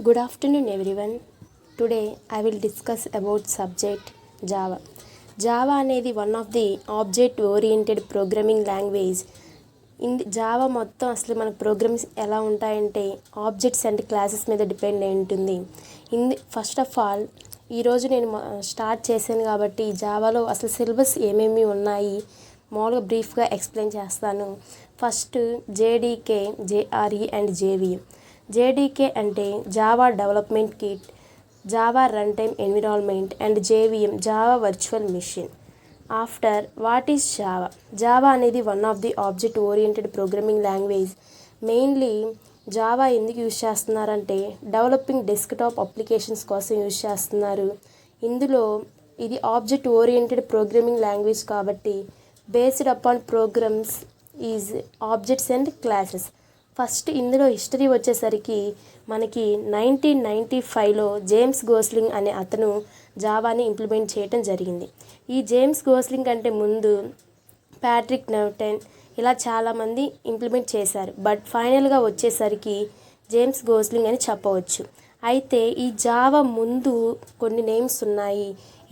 Good afternoon everyone. Today I will discuss about subject Java. Java అనేది one of the object oriented programming language. Java మొత్తం అసలు మన programmes ఎలా ఉంటాయంటే objects and classes మీద depend అయి ఉంటుంది. ఫస్ట్ ఆఫ్ ఆల్ ఈరోజు నేను స్టార్ట్ చేశాను కాబట్టి జావాలో అసలు సిలబస్ ఏమేమి ఉన్నాయి మామూలుగా బ్రీఫ్గా ఎక్స్ప్లెయిన్ చేస్తాను. First JDK, JRE and JVM. JDK అంటే Java development kit, Java runtime environment and JVM Java virtual machine. After what is Java? Java అనేది one of the object oriented programming language. Mainly Java ఎందుకు use చేస్తున్నారంటే developing desktop applications కోసం use చేస్తున్నారు. ఇందులో ఇది object oriented programming language కాబట్టి based upon programs is objects and classes. First ఇందులో history వచ్చేసరికి మనకి 1995లో జేమ్స్ గోస్లింగ్ అనే అతను జావాని ఇంప్లిమెంట్ చేయడం జరిగింది. ఈ జేమ్స్ గోస్లింగ్ కంటే ముందు ప్యాట్రిక్ నవ్టన్ ఇలా చాలామంది ఇంప్లిమెంట్ చేశారు. బట్ ఫైనల్గా వచ్చేసరికి జేమ్స్ గోస్లింగ్ అని చెప్పవచ్చు. అయితే ఈ జావా ముందు కొన్ని నేమ్స్ ఉన్నాయి.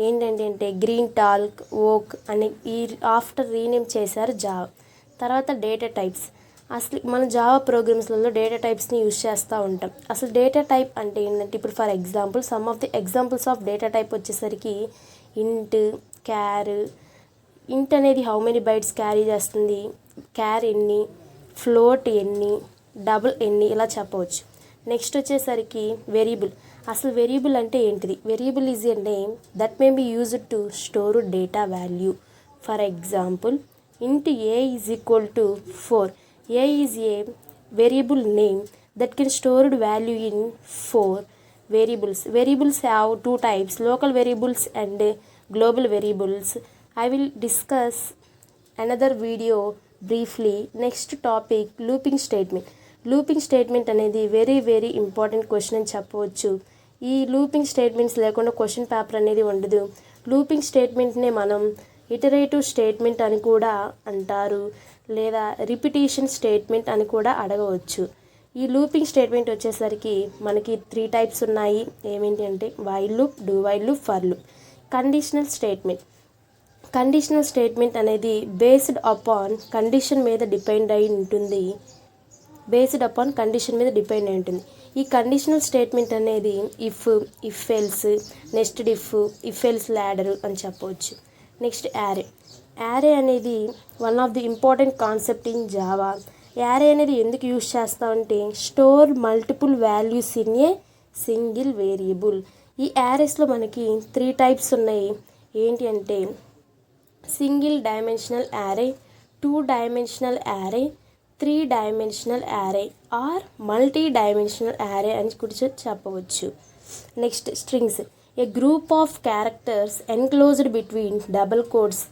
ఏంటంటే గ్రీన్ టాల్క్, ఓక్ అని ఈ ఆఫ్టర్ రీనేమ్ చేశారు జావా. తర్వాత డేటా టైప్స్. అసలు మన జావా ప్రోగ్రామ్స్లలో డేటా టైప్స్ని యూజ్ చేస్తూ ఉంటాం. అసలు డేటా టైప్ అంటే ఏంటంటే ఇప్పుడు for example some of the examples of data type వచ్చేసరికి ఇంట్, క్యార్. ఇంట్ అనేది హౌ మెనీ బైట్స్ క్యారీ చేస్తుంది, క్యార్ ఎన్ని, ఫ్లోట్ ఎన్ని, డబుల్ ఎన్ని ఇలా చెప్పవచ్చు. నెక్స్ట్ వచ్చేసరికి వేరియబుల్. అసలు వేరియబుల్ అంటే ఏంటిది? Variable is a name that may be used to store data value. For example ఇంట్ ఏ is equal to 4. A is a variable name that can stored value in 4 variables. Variables have two types, local variables and global variables. I will discuss another video briefly. Next topic, looping statement. Looping statement అనేది very important question అని చెప్పవచ్చు. ఈ looping statements లేకుండా question paper అనేది ఉండదు. Looping స్టేట్మెంట్నే మనం iterative statement అని కూడా అంటారు, లేదా రిపిటేషన్ స్టేట్మెంట్ అని కూడా అడగవచ్చు. ఈ లూపింగ్ స్టేట్మెంట్ వచ్చేసరికి మనకి 3 టైప్స్ ఉన్నాయి. ఏమిటి అంటే while loop, do while loop, for loop. Conditional statement. Conditional statement అనేది బేస్డ్ అపాన్ కండిషన్ మీద డిపెండ్ అయి ఉంటుంది. ఈ కండిషనల్ స్టేట్మెంట్ అనేది if else, nested if else ladder అని చెప్పవచ్చు. నెక్స్ట్ యారే అనేది one of the important concept in Java. Array అనేది ఎందుకు యూజ్ చేస్తామంటే store multiple values in a single variable. ఈ యారేస్లో మనకి 3 టైప్స్ ఉన్నాయి. ఏంటి అంటే single dimensional array, 2 dimensional array, 3 dimensional array or multi dimensional array అని కూడా చెప్పవచ్చు. Next strings. A group of characters enclosed between double quotes.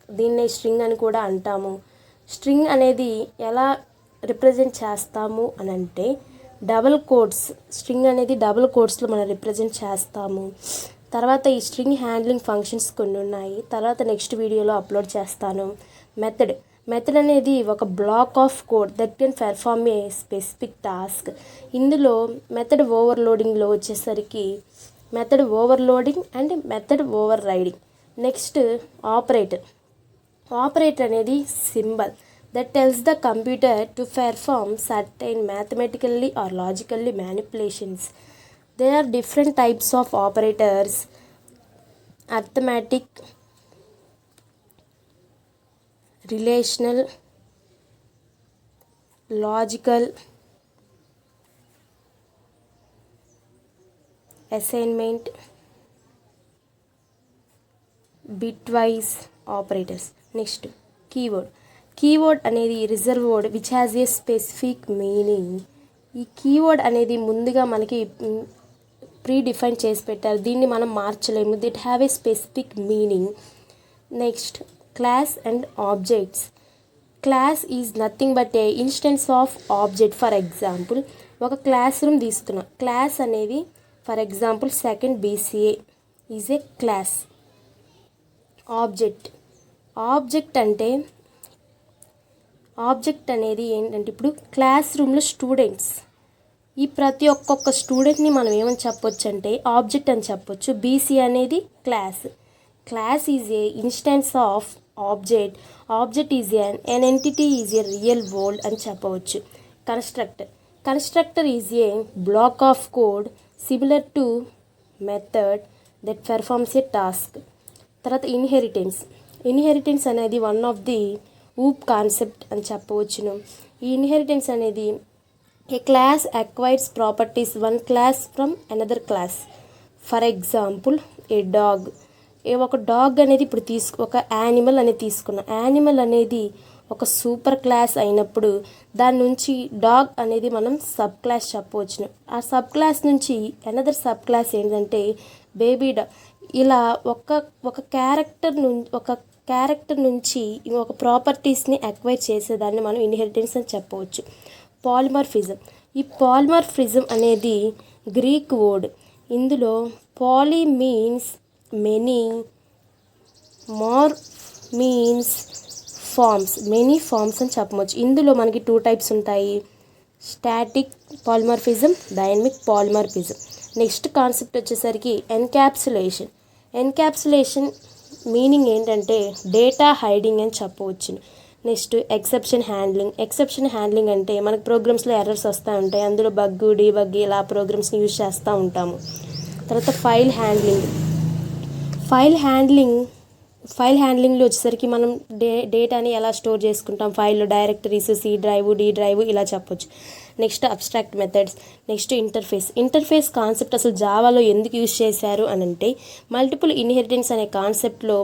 దీన్నే స్ట్రింగ్ అని కూడా అంటాము. స్ట్రింగ్ అనేది ఎలా రిప్రజెంట్ చేస్తాము అని అంటే డబుల్ కోట్స్. స్ట్రింగ్ అనేది డబుల్ కోట్స్లో మనం రిప్రజెంట్ చేస్తాము. తర్వాత ఈ స్ట్రింగ్ హ్యాండ్లింగ్ ఫంక్షన్స్ కొన్ని ఉన్నాయి, తర్వాత నెక్స్ట్ వీడియోలో అప్లోడ్ చేస్తాను. మెథడ్ అనేది ఒక black of code that can perform A specific task. ఇందులో మెథడ్ ఓవర్లోడింగ్లో వచ్చేసరికి method overloading and method over riding. Next operator అనేది symbol that tells the computer to perform certain mathematically or logically manipulations. There are different types of operators: arithmetic, relational, logical, assignment, bitwise operators. Next, keyword అనేది reserve word which has a specific meaning. ఈ keyword అనేది ముందుగా మనకి predefine చేసి పెట్టారు, దీన్ని మనం మార్చలేము. That have a specific meaning. Next class and objects. Class is nothing but a instance of object. For example ఒక క్లాస్ రూమ్ తీసుకున్నాం. క్లాస్ అనేది for example second BCA is a class. Object అనేది ఏంటంటే ఇప్పుడు క్లాస్ రూమ్లో ఈ ప్రతి ఒక్కొక్క స్టూడెంట్ని మనం ఏమని చెప్పొచ్చు అంటే ఆబ్జెక్ట్ అని చెప్పొచ్చు. బీసీ అనేది class. Class is a instance of object. Object is an entity is a real world అని చెప్పవచ్చు. Constructor is a block of code similar to method that performs a task. తర్వాత ఇన్హెరిటెన్స్ అనేది one of the OOP concept అని చెప్పవచ్చును. ఈ inheritance అనేది a class acquires properties one class from another class. For example a dog. ఒక dog అనేది ఇప్పుడు ఒక యానిమల్ అనేది తీసుకున్నాం. యానిమల్ అనేది ఒక సూపర్ క్లాస్ అయినప్పుడు దాని నుంచి డాగ్ అనేది మనం సబ్ క్లాస్ చెప్పవచ్చును. ఆ సబ్ క్లాస్ నుంచి అనదర్ సబ్ క్లాస్ ఏంటంటే బేబీ డాగ్. ఇలా ఒక క్యారెక్టర్ నుంచి ఇంకొక ప్రాపర్టీస్ని అక్వైర్ చేసేదాన్ని మనం ఇన్హెరిటెన్స్ అని చెప్పవచ్చు. పాలిమార్ఫిజం. ఈ పాలిమార్ఫిజం అనేది గ్రీక్ వర్డ్. ఇందులో పాలి మీన్స్ మెనీ, మార్ మీన్స్ ఫార్మ్స్, మెనీ ఫార్మ్స్ అని చెప్పవచ్చు. ఇందులో మనకి 2 టైప్స్ ఉంటాయి, static polymorphism, dynamic polymorphism. Next concept వచ్చేసరికి ఎన్క్యాప్సులేషన్ మీనింగ్ ఏంటంటే డేటా హైడింగ్ అని చెప్పవచ్చు. నెక్స్ట్ ఎక్సెప్షన్ హ్యాండ్లింగ్ అంటే మనకు ప్రోగ్రామ్స్లో ఎర్రర్స్ వస్తూ ఉంటాయి, అందులో బగ్గు డీబగ్ ఇలా ప్రోగ్రామ్స్ని యూజ్ చేస్తూ ఉంటాము. తర్వాత ఫైల్ హ్యాండ్లింగ్లో వచ్చేసరికి మనం డేటాని ఎలా స్టోర్ చేసుకుంటాం, ఫైల్లో directories, C drive, D drive ఇలా చెప్పొచ్చు. Next abstract methods. Next interface concept అసలు జావాలో ఎందుకు యూజ్ చేశారు అని అంటే మల్టిపుల్ ఇన్హెరిటెన్స్ అనే కాన్సెప్ట్లో